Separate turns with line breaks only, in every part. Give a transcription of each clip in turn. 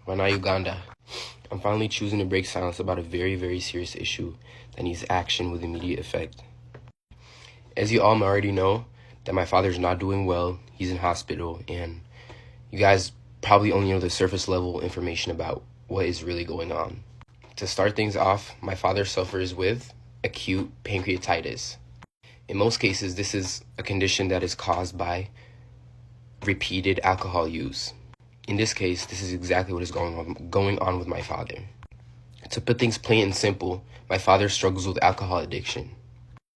Wana Uganda. I'm finally choosing to break silence about a very, very serious issue that needs action with immediate effect. As you all already know, that my father's not doing well, he's in hospital, and you guys probably only know the surface level information about what is really going on. To start things off, my father suffers with acute pancreatitis. In most cases, this is a condition that is caused by repeated alcohol use. In this case, this is exactly what is going on with my father. To put things plain and simple, my father struggles with alcohol addiction.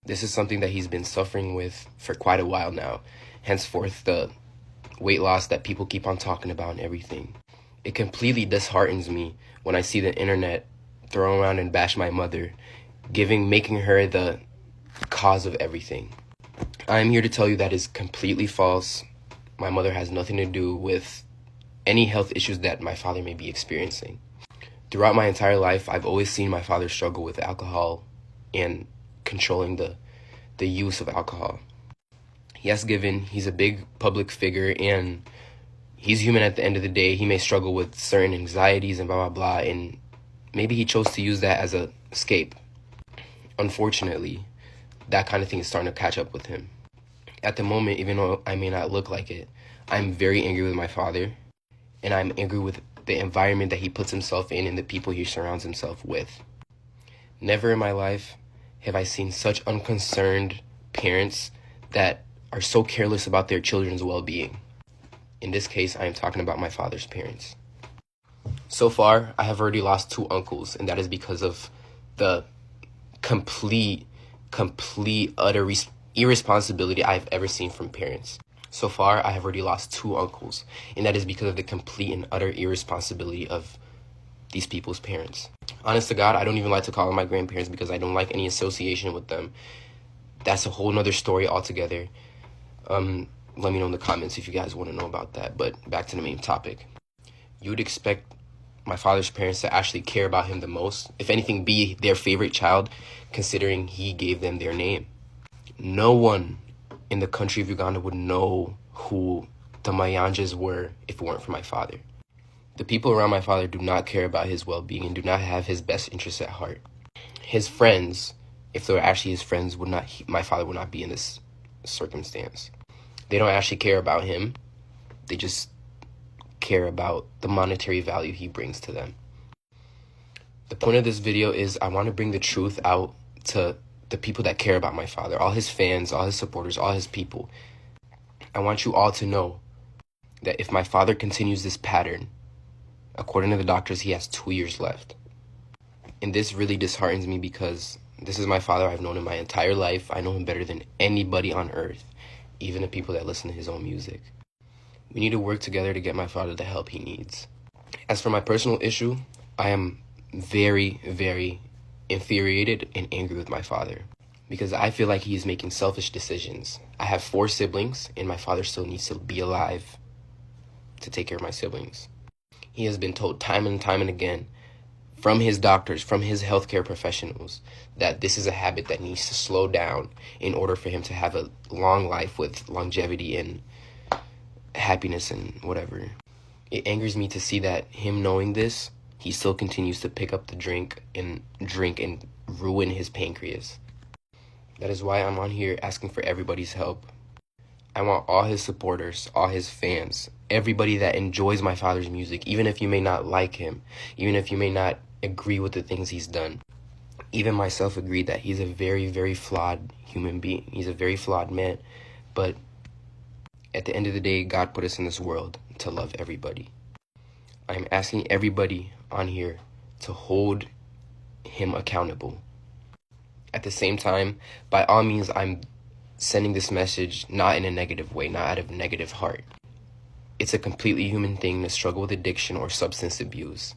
This is something that he's been suffering with for quite a while now, henceforth the weight loss that people keep on talking about and everything. It completely disheartens me when I see the internet throw around and bash my mother, making her the cause of everything. I am here to tell you that is completely false. My mother has nothing to do with any health issues that my father may be experiencing. Throughout my entire life, I've always seen my father struggle with alcohol and controlling the use of alcohol. Yes, given he's a big public figure and he's human at the end of the day, he may struggle with certain anxieties and blah, blah, blah, and maybe he chose to use that as an escape. Unfortunately, that kind of thing is starting to catch up with him. At the moment, even though I may not look like it, I'm very angry with my father, and I'm angry with the environment that he puts himself in and the people he surrounds himself with. Never in my life have I seen such unconcerned parents that are so careless about their children's well-being. In this case, I am talking about my father's parents. So far, I have already lost 2 uncles, and that is because of the complete, utter irresponsibility I've ever seen from parents. So far, I have already lost 2 uncles, and that is because of the complete and utter irresponsibility of these people's parents. Honest to God, I don't even like to call them my grandparents because I don't like any association with them. That's a whole nother story altogether. Let me know in the comments if you guys want to know about that, but back to the main topic. You would expect my father's parents to actually care about him the most, if anything, be their favorite child, considering he gave them their name. No one in the country of Uganda would know who the Mayanjas were if it weren't for my father. The people around my father do not care about his well-being and do not have his best interests at heart. His friends, if they were actually his friends, my father would not be in this circumstance. They don't actually care about him. They just care about the monetary value he brings to them. The point of this video is I want to bring the truth out to the people that care about my father, all his fans, all his supporters, all his people. I want you all to know that if my father continues this pattern, according to the doctors, he has 2 years left. And this really disheartens me because this is my father I've known in my entire life. I know him better than anybody on earth, even the people that listen to his own music. We need to work together to get my father the help he needs. As for my personal issue, I am very, very infuriated and angry with my father because I feel like he is making selfish decisions. I have 4 siblings and my father still needs to be alive to take care of my siblings. He has been told time and time and again from his doctors, from his healthcare professionals, that this is a habit that needs to slow down in order for him to have a long life with longevity and happiness and whatever. It angers me to see that him knowing this, he still continues to pick up the drink and ruin his pancreas. That is why I'm on here asking for everybody's help. I want all his supporters, all his fans, everybody that enjoys my father's music, even if you may not like him, even if you may not agree with the things he's done. Even myself agreed that he's a very, very flawed human being. He's a very flawed man. But at the end of the day, God put us in this world to love everybody. I'm asking everybody on here to hold him accountable. At the same time, by all means, I'm sending this message not in a negative way, not out of negative heart. It's a completely human thing to struggle with addiction or substance abuse.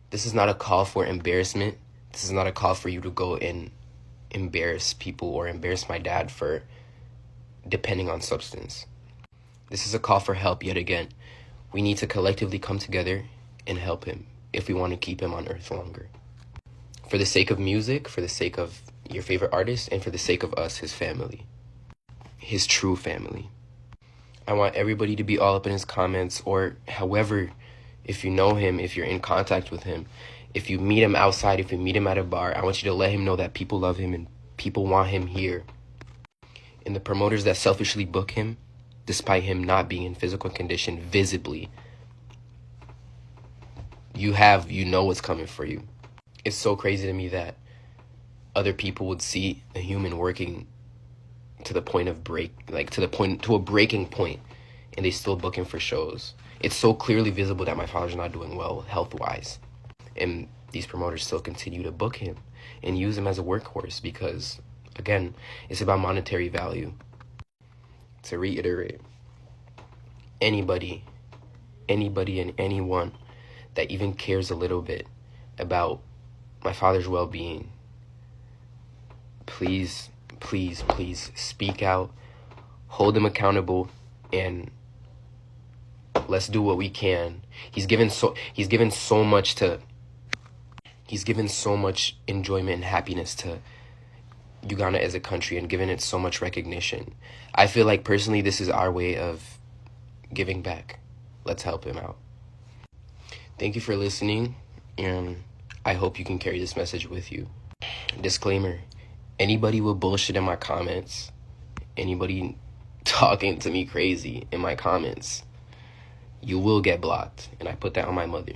This is not a call for embarrassment. This is not a call for you to go and embarrass people or embarrass my dad for depending on substance. This is a call for help yet again. We need to collectively come together and help him if we want to keep him on earth longer. For the sake of music, for the sake of your favorite artist, and for the sake of us, his family. His true family. I want everybody to be all up in his comments, or however if you know him, if you're in contact with him, if you meet him outside, if you meet him at a bar, I want you to let him know that people love him and people want him here. And the promoters that selfishly book him, despite him not being in physical condition visibly, you know what's coming for you. It's so crazy to me that other people would see a human working to the point of to a breaking point, and they still book him for shows. It's so clearly visible that my father's not doing well health-wise. And these promoters still continue to book him and use him as a workhorse because, again, it's about monetary value. To reiterate, anybody and anyone that even cares a little bit about my father's well-being, please speak out, hold him accountable, and let's do what we can. He's given so much enjoyment and happiness to Uganda as a country and given it so much recognition. I feel like personally this is our way of giving back. Let's help him out. Thank you for listening, and I hope you can carry this message with you. Disclaimer, anybody with bullshit in my comments, anybody talking to me crazy in my comments, you will get blocked, and I put that on my mother.